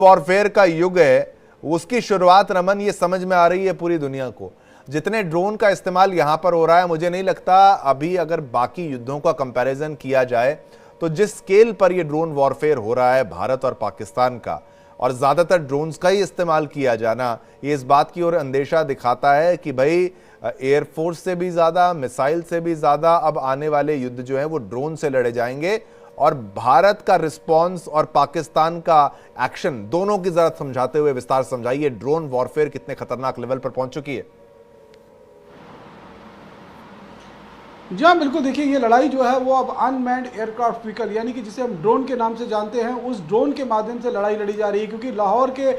Warfare का युग है, उसकी शुरुआत रमन ये समझ में आ रही है पूरी दुनिया को। जितने ड्रोन का इस्तेमाल यहां पर हो रहा है, मुझे नहीं लगता अभी अगर बाकी युद्धों का कंपैरिजन किया जाए तो जिस स्केल पर ये ड्रोन वॉरफेयर हो रहा है भारत और पाकिस्तान का, और ज्यादातर ड्रोन्स का ही इस्तेमाल किया जाना, ये इस बात की ओर अंदेशा दिखाता है कि भाई एयरफोर्स से भी ज्यादा, मिसाइल से भी ज्यादा अब आने वाले युद्ध जो है वो ड्रोन से लड़े जाएंगे। और भारत का रिस्पांस और पाकिस्तान का एक्शन, दोनों की जरा समझाते हुए विस्तार समझाइए, ड्रोन वॉरफेयर कितने खतरनाक लेवल पर पहुंच चुकी है। जी हाँ, बिल्कुल। देखिए, ये लड़ाई जो है वो अब अनमैन्ड एयरक्राफ्ट व्हीकल यानी कि जिसे हम ड्रोन के नाम से जानते हैं, उस ड्रोन के माध्यम से लड़ाई लड़ी जा रही है। क्योंकि लाहौर के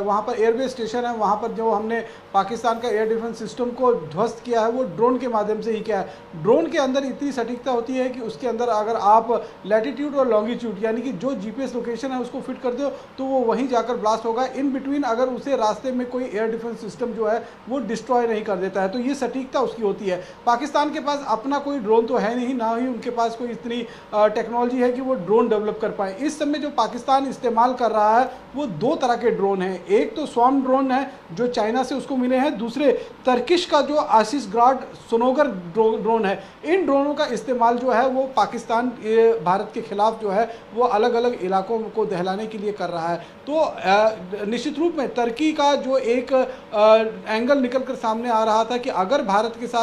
वहाँ पर एयरबेस स्टेशन है, वहाँ पर जो हमने पाकिस्तान का एयर डिफेंस सिस्टम को ध्वस्त किया है वो ड्रोन के माध्यम से ही किया है। ड्रोन के अंदर इतनी सटीकता होती है कि उसके अंदर अगर आप लैटिट्यूड और लॉन्गिट्यूड यानी कि जो जीपीएस लोकेशन है उसको फिट करते हो तो वो वहीं जाकर ब्लास्ट होगा। इन बिटवीन अगर उसे रास्ते में कोई एयर डिफेंस सिस्टम जो है वो डिस्ट्रॉय नहीं कर देता है, तो ये सटीकता उसकी होती है। पाकिस्तान के पास अपना कोई ड्रोन तो है नहीं, ना ही उनके पास कोई इतनी टेक्नोलॉजी है कि वो ड्रोन डेवलप कर पाए। इस समय जो पाकिस्तान इस्तेमाल कर रहा है वो दो तरह के ड्रोन हैं। एक तो स्वार्म ड्रोन है जो चाइना से उसको मिले हैं, दूसरे तर्किश का जो आशीष ग्राड सोनोगर ड्रोन है। इन ड्रोनों का इस्तेमाल जो है वो पाकिस्तान भारत के खिलाफ जो है वो अलग अलग इलाकों को दहलाने के लिए कर रहा है। तो निश्चित रूप में तुर्की का जो एक एंगल निकल कर सामने आ रहा था कि अगर भारत के साथ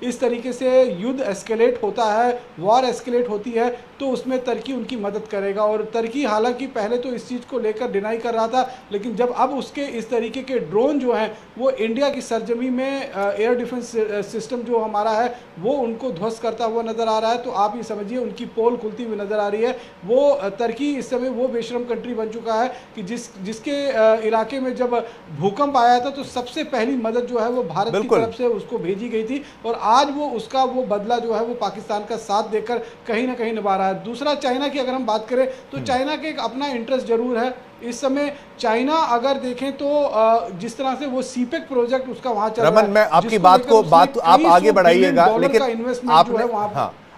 इस तरीके से युद्ध एस्केलेट होता है, वॉर एस्केलेट होती है, तो उसमें तुर्की उनकी मदद करेगा। और तुर्की हालांकि पहले तो इस चीज़ को लेकर डिनाई कर रहा था, लेकिन जब अब उसके इस तरीके के ड्रोन जो हैं वो इंडिया की सरजमी में एयर डिफेंस सिस्टम जो हमारा है वो उनको ध्वस्त करता हुआ नजर आ रहा है, तो आप ये समझिए उनकी पोल खुलती हुई नजर आ रही है। वो तुर्की इस समय वो बेशरम कंट्री बन चुका है कि जिसके इलाके में जब भूकंप आया था तो सबसे पहली मदद जो है वो भारत की तरफ से उसको भेजी गई थी, और आज वो उसका वो बदला जो है वो पाकिस्तान का साथ देकर कहीं ना कहीं निभा रहा है। दूसरा, चाइना की अगर हम बात करें तो चाइना के एक अपना इंटरेस्ट जरूर है इस समय। चाइना अगर देखें तो जिस तरह से वो सीपेक प्रोजेक्ट उसका वहां चल रहा है, मैं आपकी बात आप आगे बढ़ाइएगा, लेकिन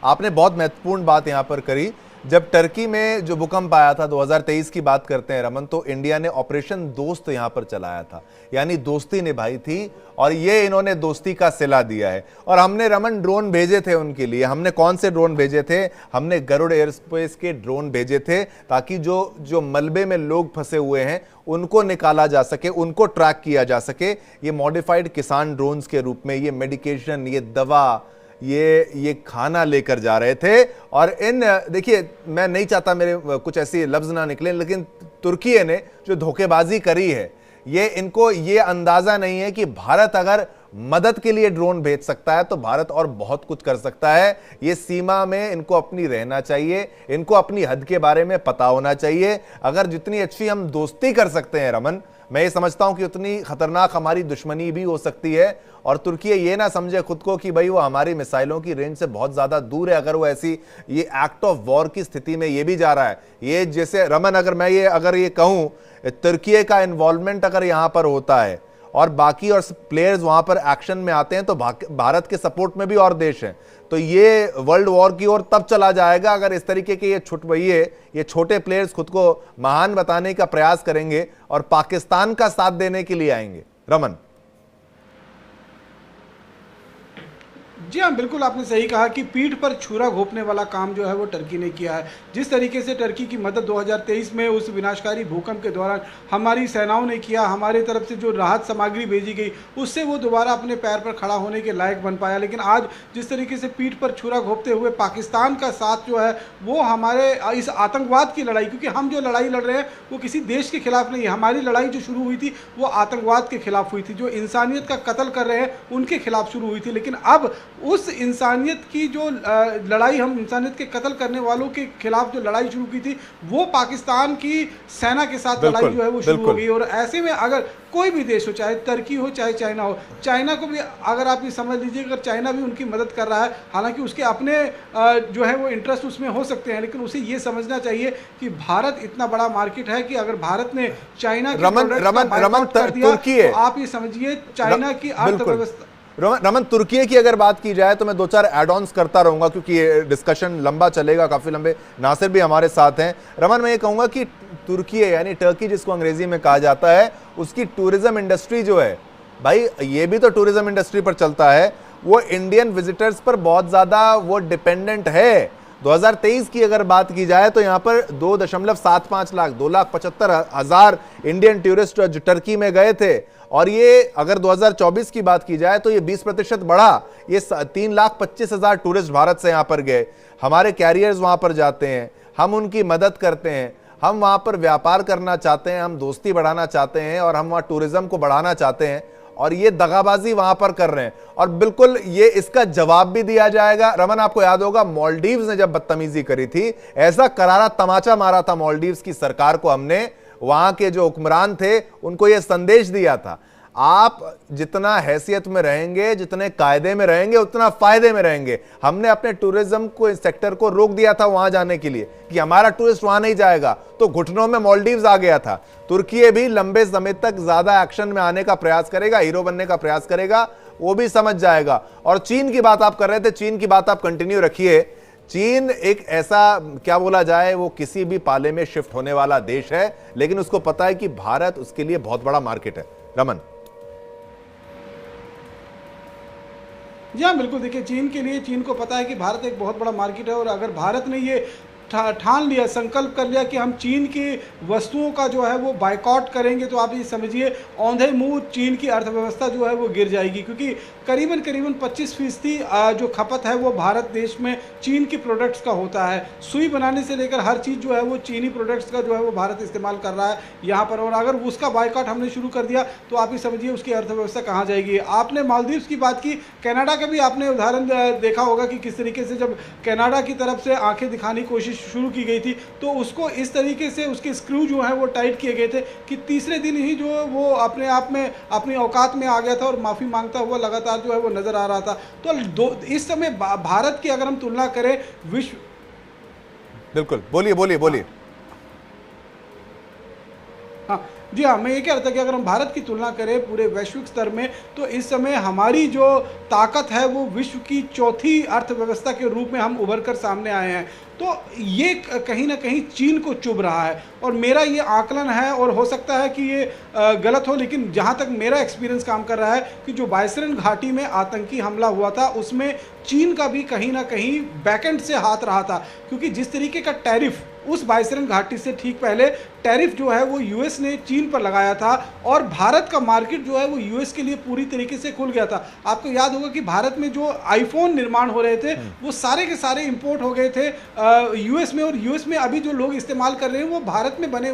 आपने बहुत महत्वपूर्ण बात यहां पर करी। जब टर्की में जो भूकंप आया था 2023 की बात करते हैं रमन, तो इंडिया ने ऑपरेशन दोस्त यहां पर चलाया था, यानी दोस्ती निभाई थी, और ये इन्होंने दोस्ती का सिला दिया है। और हमने रमन ड्रोन भेजे थे उनके लिए। हमने कौन से ड्रोन भेजे थे? हमने गरुड़ एयरस्पेस के ड्रोन भेजे थे, ताकि जो मलबे में लोग फंसे हुए हैं उनको निकाला जा सके, उनको ट्रैक किया जा सके। ये मॉडिफाइड किसान ड्रोन्स के रूप में ये मेडिकेशन, ये दवा, ये खाना लेकर जा रहे थे। और देखिए, मैं नहीं चाहता मेरे कुछ ऐसे लफ्ज ना निकले, लेकिन तुर्की ने जो धोखेबाजी करी है, इनको ये अंदाजा नहीं है कि भारत अगर मदद के लिए ड्रोन भेज सकता है तो भारत और बहुत कुछ कर सकता है। ये सीमा में इनको अपनी रहना चाहिए, इनको अपनी हद के बारे में पता होना चाहिए। अगर जितनी अच्छी हम दोस्ती कर सकते हैं रमन, मैं ये समझता हूं कि उतनी खतरनाक हमारी दुश्मनी भी हो सकती है। और तुर्की ये ना समझे खुद को कि भाई वो हमारी मिसाइलों की रेंज से बहुत ज्यादा दूर है। अगर वो ऐसी ये एक्ट ऑफ वॉर की स्थिति में ये भी जा रहा है, ये जैसे रमन, अगर ये कहूं, तुर्की का इन्वॉल्वमेंट अगर यहां पर होता है और बाकी और प्लेयर्स वहां पर एक्शन में आते हैं, तो भारत के सपोर्ट में भी और देश हैं, तो ये वर्ल्ड वॉर की ओर तब चला जाएगा अगर इस तरीके के ये छोटे प्लेयर्स खुद को महान बताने का प्रयास करेंगे और पाकिस्तान का साथ देने के लिए आएंगे। रमन जी हाँ, बिल्कुल आपने सही कहा कि पीठ पर छुरा घोंपने वाला काम जो है वो टर्की ने किया है। जिस तरीके से टर्की की मदद 2023 में उस विनाशकारी भूकंप के दौरान हमारी सेनाओं ने किया, हमारे तरफ से जो राहत सामग्री भेजी गई, उससे वो दोबारा अपने पैर पर खड़ा होने के लायक बन पाया। लेकिन आज जिस तरीके से पीठ पर छुरा घोंपते हुए पाकिस्तान का साथ जो है वो हमारे इस आतंकवाद की लड़ाई, क्योंकि हम जो लड़ाई लड़ रहे हैं वो किसी देश के खिलाफ नहीं है, हमारी लड़ाई जो शुरू हुई थी वो आतंकवाद के खिलाफ हुई थी, जो इंसानियत का कत्ल कर रहे हैं उनके खिलाफ शुरू हुई थी। लेकिन अब उस इंसानियत की जो लड़ाई, हम इंसानियत के कत्ल करने वालों के खिलाफ जो लड़ाई शुरू की थी वो पाकिस्तान की सेना के साथ लड़ाई जो है वो शुरू हो गई। और ऐसे में अगर कोई भी देश हो, चाहे तुर्की हो चाहे चाइना हो, चाइना को भी अगर आप ये समझ लीजिए, अगर चाइना भी उनकी मदद कर रहा है, हालांकि उसके अपने जो है वो इंटरेस्ट उसमें हो सकते हैं, लेकिन उसे ये समझना चाहिए कि भारत इतना बड़ा मार्केट है कि अगर भारत ने चाइना के रमन तो आप ये समझिए चाइना की अर्थव्यवस्था रमन, तुर्की की अगर बात की जाए तो मैं 2-4 एड ऑन्स करता रहूंगा क्योंकि ये डिस्कशन लंबा चलेगा, काफी लंबे। नासिर भी हमारे साथ हैं। रमन, मैं ये कहूंगा कि तुर्की यानी टर्की जिसको अंग्रेजी में कहा जाता है, उसकी टूरिज्म इंडस्ट्री जो है भाई, ये भी तो टूरिज्म इंडस्ट्री पर चलता है, वो इंडियन विजिटर्स पर बहुत ज्यादा वो डिपेंडेंट है। 2023 की अगर बात की जाए तो यहां पर 2.75 लाख 2,75,000 इंडियन टूरिस्ट जो टर्की में गए थे, और ये अगर 2024 की बात की जाए तो ये 20% बढ़ा। ये 3,25,000 टूरिस्ट भारत से यहां पर गए। हमारे कैरियर्स वहां पर जाते हैं, हम उनकी मदद करते हैं, हम वहां पर व्यापार करना चाहते हैं, हम दोस्ती बढ़ाना चाहते हैं और हम वहां टूरिज्म को बढ़ाना चाहते हैं, और ये दगाबाजी वहां पर कर रहे हैं। और बिल्कुल ये इसका जवाब भी दिया जाएगा। रमन, आपको याद होगा मॉलडीव्स ने जब बदतमीजी करी थी, ऐसा करारा तमाचा मारा था मॉलडीव्स की सरकार को हमने, वहां के जो हुक्मरान थे उनको यह संदेश दिया था, आप जितना हैसियत में रहेंगे, जितने कायदे में रहेंगे, उतना फायदे में रहेंगे। हमने अपने टूरिज्म को, इस सेक्टर को रोक दिया था वहां जाने के लिए कि हमारा टूरिस्ट वहां नहीं जाएगा, तो घुटनों में मालदीव्स आ गया था। तुर्की भी लंबे समय तक ज्यादा एक्शन में आने का प्रयास करेगा, हीरो बनने का प्रयास करेगा, वो भी समझ जाएगा। और चीन की बात आप कर रहे थे, चीन की बात आप कंटिन्यू रखिए। चीन एक ऐसा, क्या बोला जाए, वो किसी भी पाले में शिफ्ट होने वाला देश है, लेकिन उसको पता है कि भारत उसके लिए बहुत बड़ा मार्केट है। रमन, जी हाँ, बिल्कुल। देखिए, चीन के लिए, चीन को पता है कि भारत एक बहुत बड़ा मार्केट है, और अगर भारत ने ये ठान लिया, संकल्प कर लिया कि हम चीन की वस्तुओं का जो है वो बायकॉट करेंगे, तो आप ये समझिए औंधे मुंह चीन की अर्थव्यवस्था जो है वो गिर जाएगी। क्योंकि करीबन 25% जो खपत है वो भारत देश में चीन की प्रोडक्ट्स का होता है। सुई बनाने से लेकर हर चीज़ जो है वो चीनी प्रोडक्ट्स का जो है वो भारत इस्तेमाल कर रहा है यहाँ पर, और अगर उसका बायकॉट हमने शुरू कर दिया तो आप ही समझिए उसकी अर्थव्यवस्था कहाँ जाएगी। आपने मालदीव्स की बात की, कनाडा का भी आपने उदाहरण देखा होगा कि किस तरीके से जब कनाडा की तरफ से आंखें दिखाने की कोशिश शुरू की गई थी, तो उसको इस तरीके से उसके स्क्रू जो है वो टाइट किए गए थे कि तीसरे दिन ही जो वो अपने आप में अपनी औकात में आ गया था और माफ़ी मांगता हुआ लगातार जो है वो नज़र आ रहा था। तो इस समय भारत की अगर हम तुलना करें विश्व, बिल्कुल, बोलिए बोलिए बोलिए। हाँ जी हाँ, मैं ये कह रहा था कि अगर हम भारत की तुलना करें पूरे वैश्विक स्तर में, तो इस समय हमारी जो ताकत है वो विश्व की चौथी अर्थव्यवस्था के रूप में हम उभर कर सामने आए हैं। तो ये कहीं ना कहीं चीन को चुभ रहा है, और मेरा ये आकलन है, और हो सकता है कि ये गलत हो, लेकिन जहाँ तक मेरा एक्सपीरियंस काम कर रहा है कि जो बायसरन घाटी में आतंकी हमला हुआ था उसमें चीन का भी कहीं ना कहीं बैकएंड से हाथ रहा था। क्योंकि जिस तरीके का टैरिफ उस बायसरन घाटी से ठीक पहले टैरिफ जो है वो यूएस ने चीन पर लगाया था, और भारत का मार्केट जो है वो यूएस के लिए पूरी तरीके से खुल गया था। आपको याद होगा कि भारत में जो आईफोन निर्माण हो रहे थे वो सारे के सारे इंपोर्ट हो गए थे यूएस में, और यूएस में अभी जो लोग इस्तेमाल कर रहे हैं वो भारत में बने